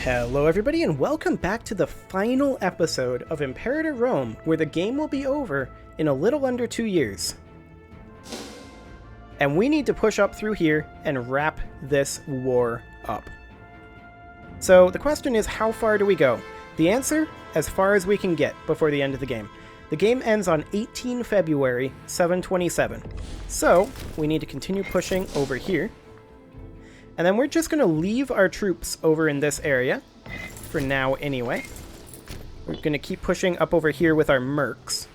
Hello everybody and welcome back to the final episode of Imperator Rome, where the game will be over in a little under 2 years. And we need to push up through here and wrap this war up. So the question is, how far do we go? The answer, as far as we can get before the end of the game. The game ends on 18 February 727. So we need to continue pushing over here. And then we're just going to leave our troops over in this area, for now anyway. We're going to keep pushing up over here with our mercs.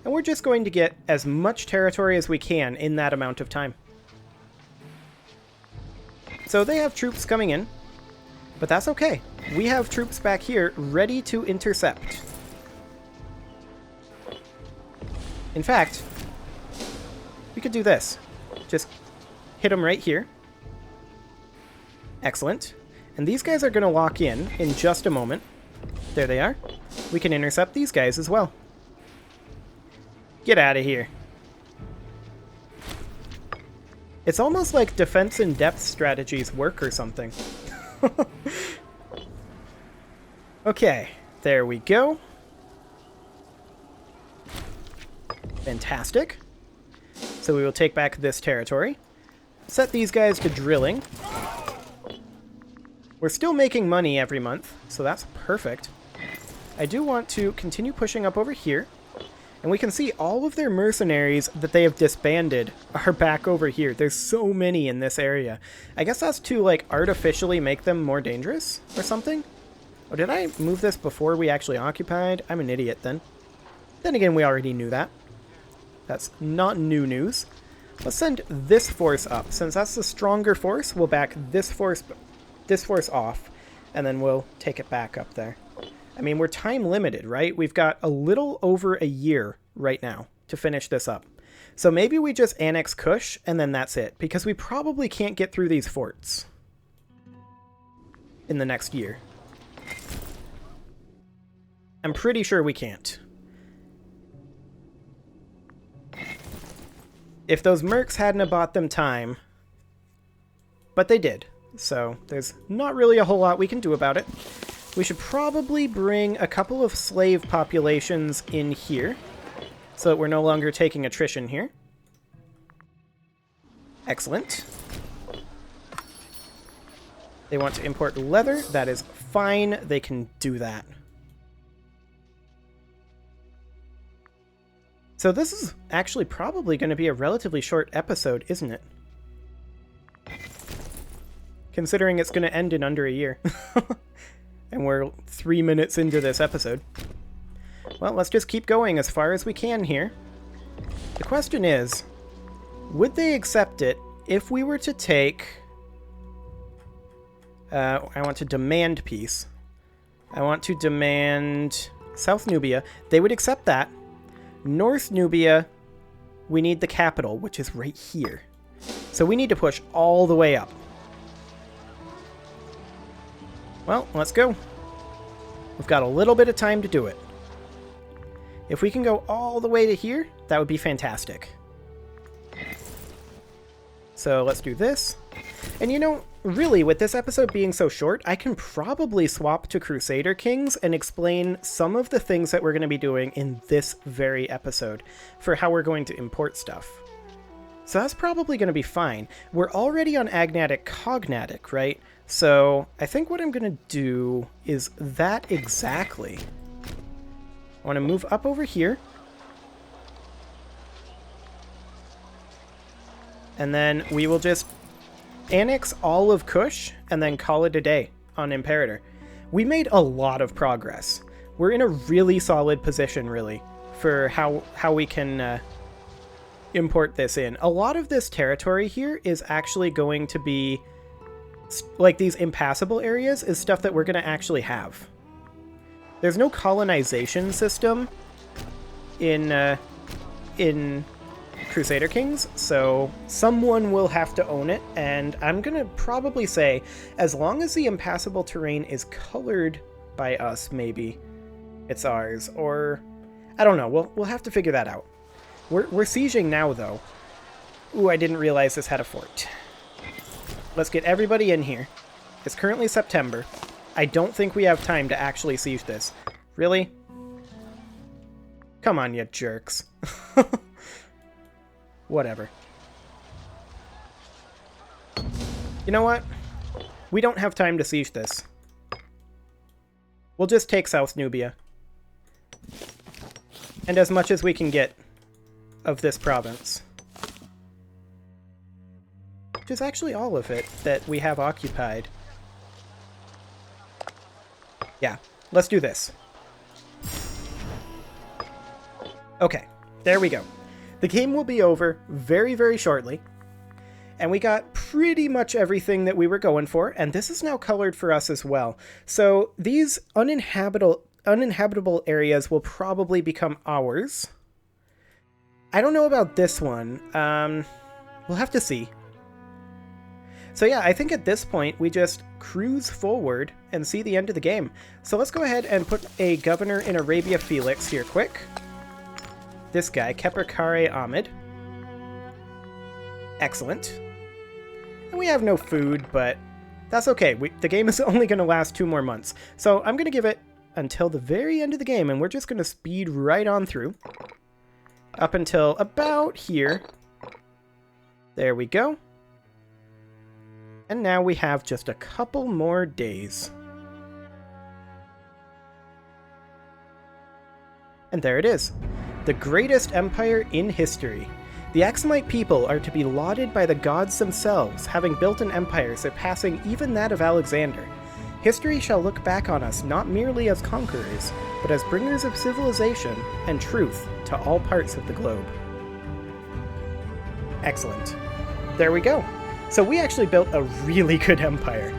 And we're just going to get as much territory as we can in that amount of time. So they have troops coming in, but that's okay. We have troops back here ready to intercept. In fact, we could do this. Just hit them right here. Excellent. And these guys are going to lock in just a moment. There they are. We can intercept these guys as well. Get out of here. It's almost like defense in depth strategies work or something. Okay, there we go. Fantastic. So we will take back this territory. Set these guys to drilling. We're still making money every month, so that's perfect. I do want to continue pushing up over here. And we can see all of their mercenaries that they have disbanded are back over here. There's so many in this area. I guess that's to, like, artificially make them more dangerous or something? Oh, did I move this before we actually occupied? I'm an idiot then. Then again, we already knew that. That's not new news. Let's send this force up. Since that's the stronger force, we'll back this force off, and then we'll take it back up there. I mean, we're time limited, right? We've got a little over a year right now to finish this up. So maybe we just annex Kush, and then that's it, because we probably can't get through these forts in the next year. I'm pretty sure we can't. If those mercs hadn't have bought them time, but they did. So there's not really a whole lot we can do about it. We should probably bring a couple of slave populations in here so that we're no longer taking attrition here. Excellent. They want to import leather. That is fine. They can do that. So this is actually probably going to be a relatively short episode, isn't it? Considering it's going to end in under a year. And we're 3 minutes into this episode. Well, let's just keep going as far as we can here. The question is, would they accept it if we were to take... I want to demand peace. I want to demand South Nubia. They would accept that. North Nubia, we need the capital, which is right here. So we need to push all the way up. Well, let's go. We've got a little bit of time to do it. If we can go all the way to here, that would be fantastic. So let's do this. And you know, really, with this episode being so short, I can probably swap to Crusader Kings and explain some of the things that we're going to be doing in this very episode for how we're going to import stuff. So that's probably going to be fine. We're already on Agnatic Cognatic, right? So I think what I'm going to do is that exactly. I want to move up over here. And then we will just annex all of Kush and then call it a day on Imperator. We made a lot of progress. We're in a really solid position, really, for how we can import this in. A lot of this territory here is actually going to be... like these impassable areas is stuff that we're going to actually have. There's no colonization system in Crusader Kings, so someone will have to own it, and I'm going to probably say, as long as the impassable terrain is colored by us, maybe it's ours, or I don't know. We'll have to figure that out. We're sieging now, though. Ooh, I didn't realize this had a fort. Let's get everybody in here. It's currently September. I don't think we have time to actually siege this. Really? Come on, you jerks. Whatever. You know what? We don't have time to siege this. We'll just take South Nubia. And as much as we can get of this province. Which is actually all of it that we have occupied. Yeah, let's do this. Okay, there we go. The game will be over very, very shortly. And we got pretty much everything that we were going for, and this is now colored for us as well. So these uninhabitable areas will probably become ours. I don't know about this one. We'll have to see. So yeah, I think at this point we just cruise forward and see the end of the game. So let's go ahead and put a governor in Arabia Felix here quick. This guy, Keprakare Ahmed. Excellent. And we have no food, but that's okay. The game is only going to last 2 more months. So I'm going to give it until the very end of the game, and we're just going to speed right on through. Up until about here. There we go. And now we have just a couple more days. And there it is. The greatest empire in history. The Axumite people are to be lauded by the gods themselves, having built an empire surpassing even that of Alexander. History shall look back on us not merely as conquerors, but as bringers of civilization and truth to all parts of the globe. Excellent. There we go. So we actually built a really good empire.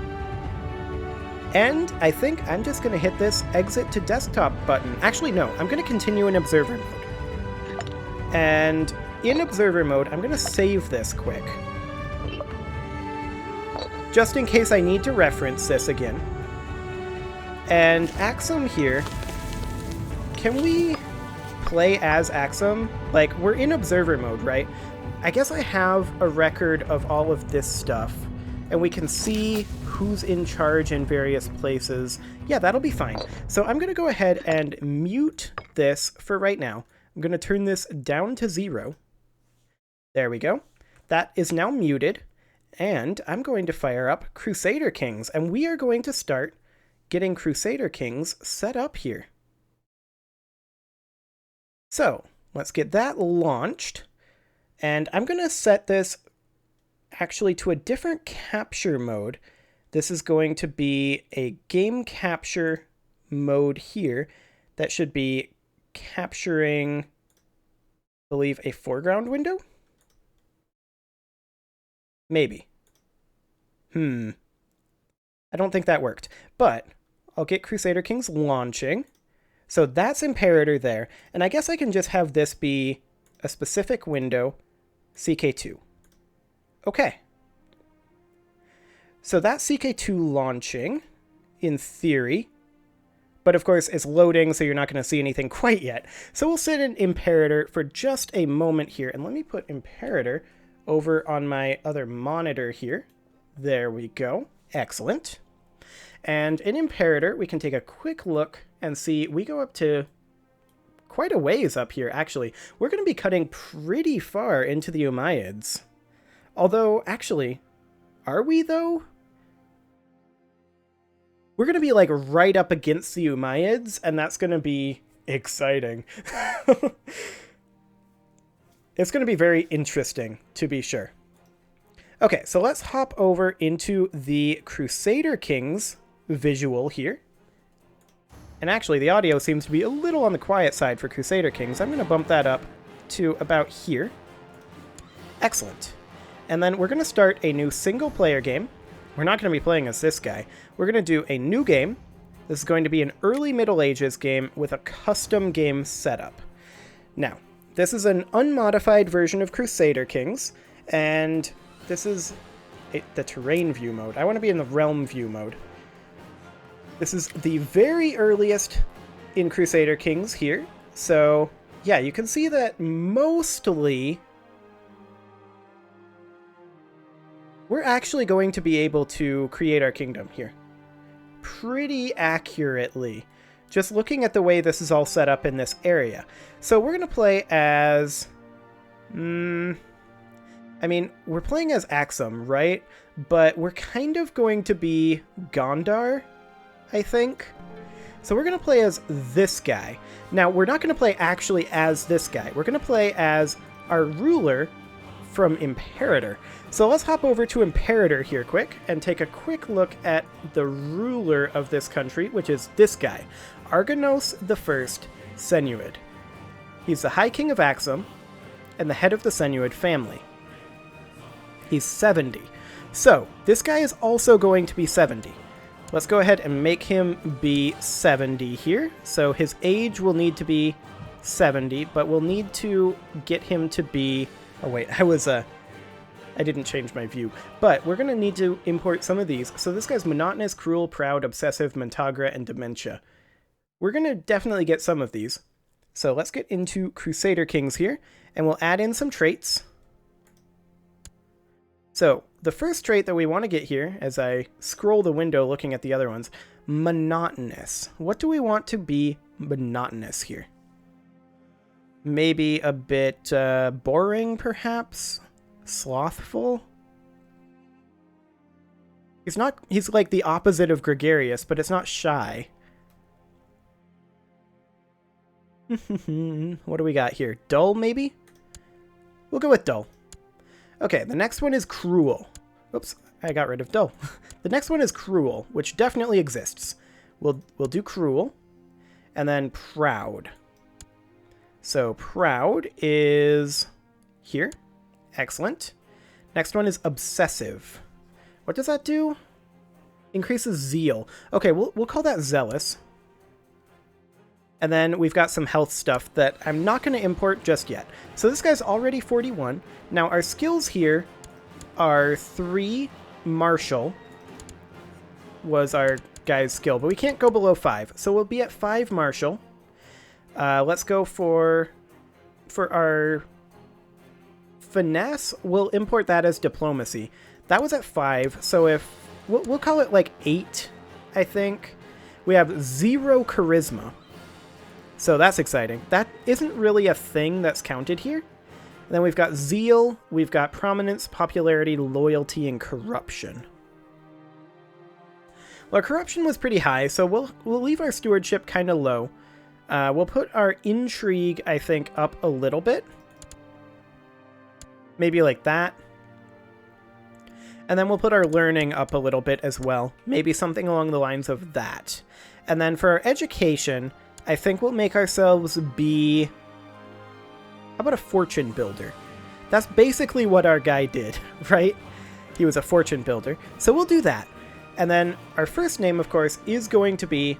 And I think I'm just going to hit this exit to desktop button. Actually, no, I'm going to continue in observer mode. And in observer mode, I'm going to save this quick. Just in case I need to reference this again. And Axum here, can we play as Axum? Like, we're in observer mode, right? I guess I have a record of all of this stuff, and we can see who's in charge in various places. Yeah, that'll be fine. So I'm going to go ahead and mute this for right now. I'm going to turn this down to 0. There we go. That is now muted, and I'm going to fire up Crusader Kings, and we are going to start getting Crusader Kings set up here. So let's get that launched, and I'm going to set this actually to a different capture mode. This is going to be a game capture mode here that should be capturing, I believe, a foreground window? Maybe. I don't think that worked, but I'll get Crusader Kings launching. So that's Imperator there, and I guess I can just have this be a specific window, CK2. Okay. So that's CK2 launching, in theory. But of course, it's loading, so you're not going to see anything quite yet. So we'll sit in Imperator for just a moment here. And let me put Imperator over on my other monitor here. There we go. Excellent. And in Imperator, we can take a quick look and see we go up to quite a ways up here, actually. We're going to be cutting pretty far into the Umayyads. Although, actually, are we, though? We're going to be, like, right up against the Umayyads, and that's going to be exciting. It's going to be very interesting, to be sure. Okay, so let's hop over into the Crusader Kings visual here. And actually, the audio seems to be a little on the quiet side for Crusader Kings. I'm going to bump that up to about here. Excellent. And then we're going to start a new single-player game. We're not going to be playing as this guy. We're going to do a new game. This is going to be an early Middle Ages game with a custom game setup. Now, this is an unmodified version of Crusader Kings, and this is the terrain view mode. I want to be in the realm view mode. This is the very earliest in Crusader Kings here. So, yeah, you can see that mostly we're actually going to be able to create our kingdom here. pretty accurately, just looking at the way this is all set up in this area. So we're going to play as... I mean, we're playing as Axum, right? But we're kind of going to be Gondar, I think. So we're going to play as this guy. Now, we're not going to play actually as this guy. We're going to play as our ruler from Imperator. So let's hop over to Imperator here quick and take a quick look at the ruler of this country, which is this guy, Argonos I Senuid. He's the High King of Axum and the head of the Senuid family. He's 70. So, this guy is also going to be 70. Let's go ahead and make him be 70 here. So his age will need to be 70, but we'll need to get him to be... Oh wait, I didn't change my view. But we're going to need to import some of these. So this guy's monotonous, cruel, proud, obsessive, Mentagra, and dementia. We're going to definitely get some of these. So let's get into Crusader Kings here, and we'll add in some traits. So, the first trait that we want to get here, as I scroll the window looking at the other ones, monotonous. What do we want to be monotonous here? Maybe a bit boring, perhaps? Slothful? He's like the opposite of gregarious, but it's not shy. What do we got here? Dull, maybe? We'll go with dull. Okay, the next one is cruel. Oops, I got rid of dull. The next one is cruel, which definitely exists. We'll do cruel, and then proud. So proud is here. Excellent. Next one is obsessive. What does that do? Increases zeal. Okay, we'll call that zealous. And then we've got some health stuff that I'm not going to import just yet. So this guy's already 41. Now our skills here are 3 martial was our guy's skill, but we can't go below 5. So we'll be at 5 martial. Let's go for our finesse. We'll import that as diplomacy. That was at 5. So if we'll call it like 8, I think. We have 0 charisma. So that's exciting. That isn't really a thing that's counted here. And then we've got zeal, we've got prominence, popularity, loyalty, and corruption. Well, our corruption was pretty high, so we'll leave our stewardship kind of low. We'll put our intrigue, I think, up a little bit. Maybe like that. And then we'll put our learning up a little bit as well. Maybe something along the lines of that. And then for our education, I think we'll make ourselves be... How about a fortune builder? That's basically what our guy did, right? He was a fortune builder. So we'll do that. And then our first name, of course, is going to be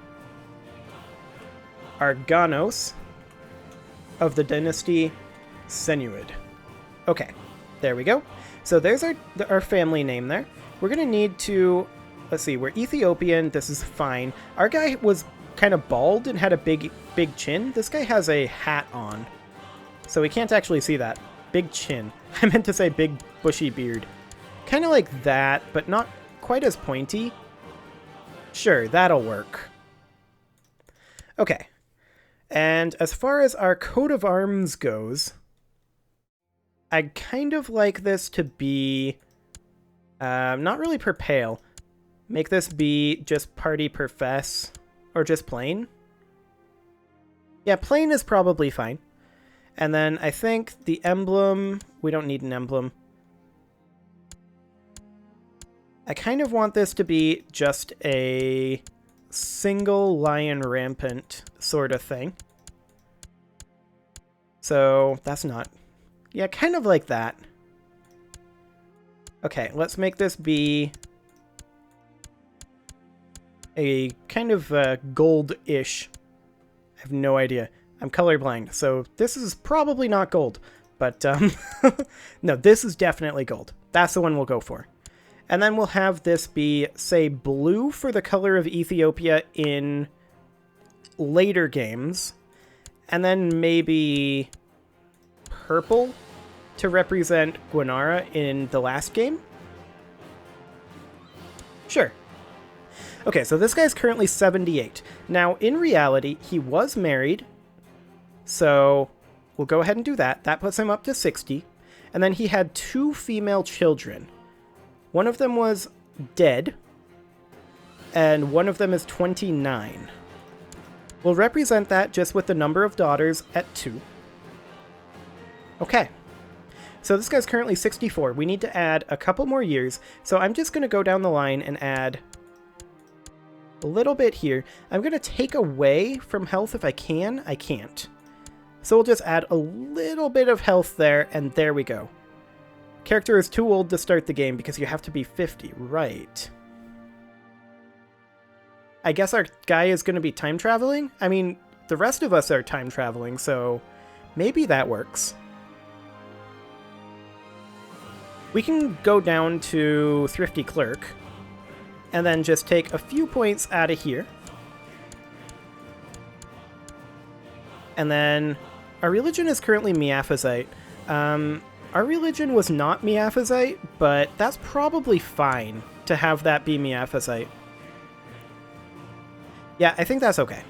Argonos of the dynasty Senuid. Okay, there we go. So there's our family name there. We're going to need to... Let's see, we're Ethiopian. This is fine. Our guy was kind of bald and had a big chin. This guy has a hat on, so we can't actually see that. Big chin. I meant to say big bushy beard. Kind of like that, but not quite as pointy. Sure, that'll work. Okay. And as far as our coat of arms goes, I'd kind of like this to be not really per pale. Make this be just party profess. Or just plain? Yeah, plain is probably fine. And then I think the emblem... We don't need an emblem. I kind of want this to be just a single lion rampant sort of thing. So that's not... Yeah, kind of like that. Okay, let's make this be... a kind of gold-ish. I have no idea. I'm colorblind, so this is probably not gold. But, no, this is definitely gold. That's the one we'll go for. And then we'll have this be, say, blue for the color of Ethiopia in later games. And then maybe purple to represent Gwanara in the last game? Sure. Okay, so this guy's currently 78. Now, in reality, he was married, so we'll go ahead and do that. That puts him up to 60. And then he had 2 female children. One of them was dead, and one of them is 29. We'll represent that just with the number of daughters at 2. Okay. So this guy's currently 64. We need to add a couple more years. So I'm just going to go down the line and add a little bit here. I'm going to take away from health if I can. I can't. So we'll just add a little bit of health there, and there we go. Character is too old to start the game because you have to be 50. Right. I guess our guy is going to be time traveling? I mean, the rest of us are time traveling, so maybe that works. We can go down to Thrifty Clerk and then just take a few points out of here. And then our religion is currently Miaphysite. Our religion was not Miaphysite, but that's probably fine to have that be Miaphysite. Yeah, I think that's okay.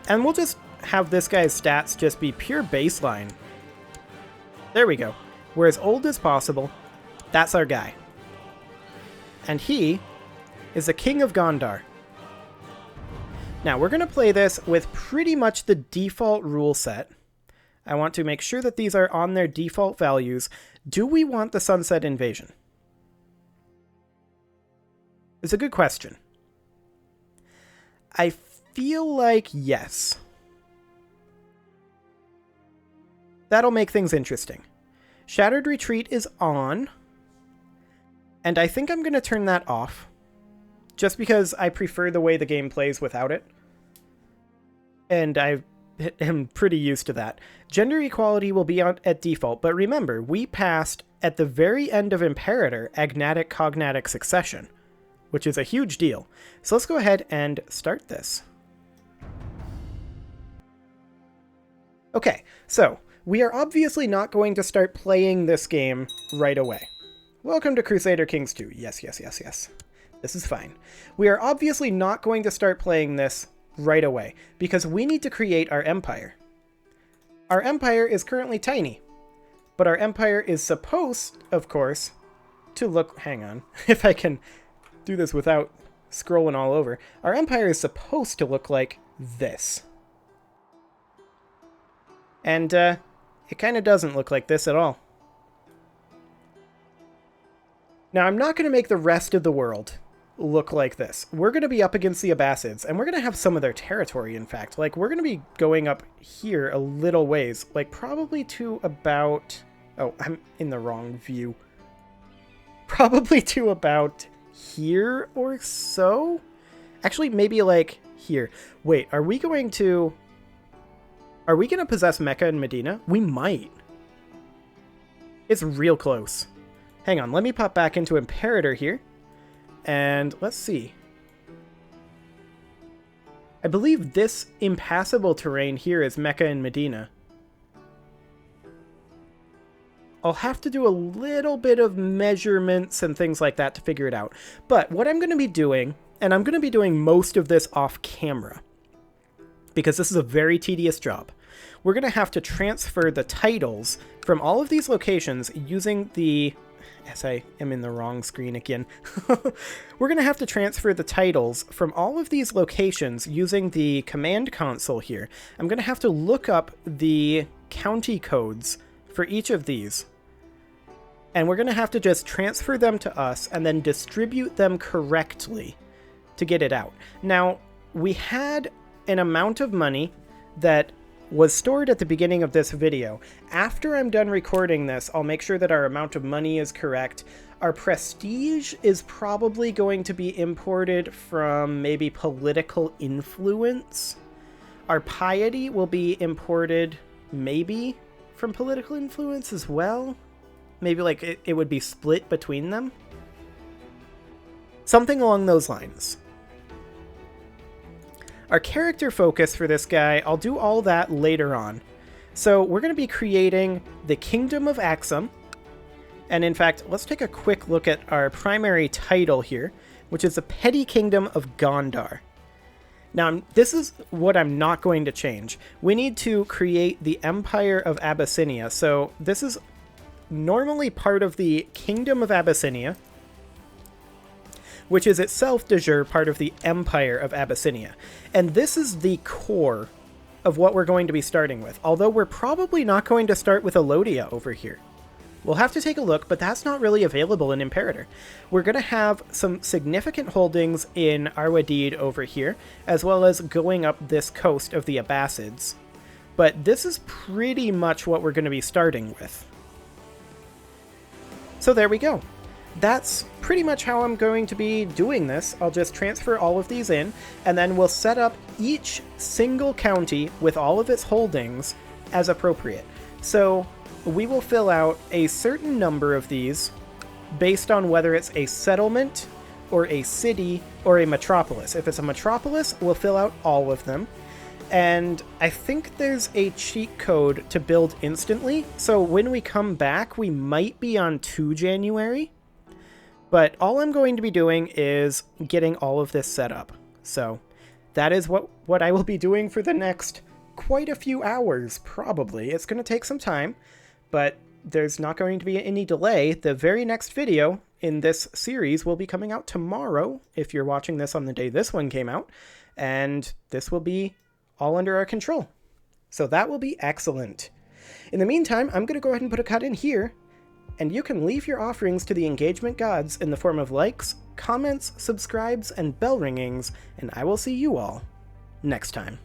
And we'll just have this guy's stats just be pure baseline. There we go. We're as old as possible. That's our guy. And he is the King of Gondar. Now, we're going to play this with pretty much the default rule set. I want to make sure that these are on their default values. Do we want the Sunset Invasion? It's a good question. I feel like yes. That'll make things interesting. Shattered Retreat is on. And I think I'm going to turn that off. Just because I prefer the way the game plays without it. And I am pretty used to that. Gender equality will be on at default, but remember, we passed at the very end of Imperator agnatic cognatic succession, which is a huge deal. So let's go ahead and start this. Okay, so we are obviously not going to start playing this game right away. Welcome to Crusader Kings 2. Yes, yes, yes, yes. This is fine. We are obviously not going to start playing this right away, because we need to create our empire. Our empire is currently tiny, but our empire is supposed, of course, to look... Hang on, if I can do this without scrolling all over. Our empire is supposed to look like this. And it kind of doesn't look like this at all. Now, I'm not going to make the rest of the world look like this. We're going to be up against the Abbasids, and we're going to have some of their territory, in fact. Like, we're going to be going up here a little ways, like probably to about... Oh, I'm in the wrong view. Probably to about here or so? Actually, maybe like here. Wait, are we going to... Are we going to possess Mecca and Medina? We might. It's real close. Hang on, let me pop back into Imperator here. And let's see. I believe this impassable terrain here is Mecca and Medina. I'll have to do a little bit of measurements and things like that to figure it out. But what I'm going to be doing, and I'm going to be doing most of this off camera, because this is a very tedious job. We're going to have to transfer the titles from all of these locations using the... Yes, I am in the wrong screen again. We're going to have to transfer the titles from all of these locations using the command console here. I'm going to have to look up the county codes for each of these. And we're going to have to just transfer them to us and then distribute them correctly to get it out. Now, we had an amount of money that was stored at the beginning of this video. After I'm done recording this, I'll make sure that our amount of money is correct. Our prestige is probably going to be imported from maybe political influence. Our piety will be imported maybe from political influence as well. Maybe like it would be split between them. Something along those lines. Our character focus for this guy, I'll do all that later on. So we're going to be creating the Kingdom of Axum. And in fact, let's take a quick look at our primary title here. which is the petty kingdom of Gondar. Now, this is what I'm not going to change. We need to create the Empire of Abyssinia. So this is normally part of the Kingdom of Abyssinia, which is itself de jure part of the Empire of Abyssinia. And this is the core of what we're going to be starting with, although we're probably not going to start with Elodia over here. We'll have to take a look, but that's not really available in Imperator. We're going to have some significant holdings in Arwadid over here, as well as going up this coast of the Abbasids. But this is pretty much what we're going to be starting with. So there we go. That's pretty much how I'm going to be doing this. I'll just transfer all of these in, and then we'll set up each single county with all of its holdings as appropriate. So we will fill out a certain number of these based on whether it's a settlement or a city or a metropolis. If it's a metropolis, we'll fill out all of them. And I think there's a cheat code to build instantly, so when we come back, we might be on 2 January. But all I'm going to be doing is getting all of this set up. So that is what I will be doing for the next quite a few hours, probably. It's going to take some time, but there's not going to be any delay. The very next video in this series will be coming out tomorrow, if you're watching this on the day this one came out, and this will be all under our control. So that will be excellent. In the meantime, I'm going to go ahead and put a cut in here, and you can leave your offerings to the engagement gods in the form of likes, comments, subscribes, and bell ringings, and I will see you all next time.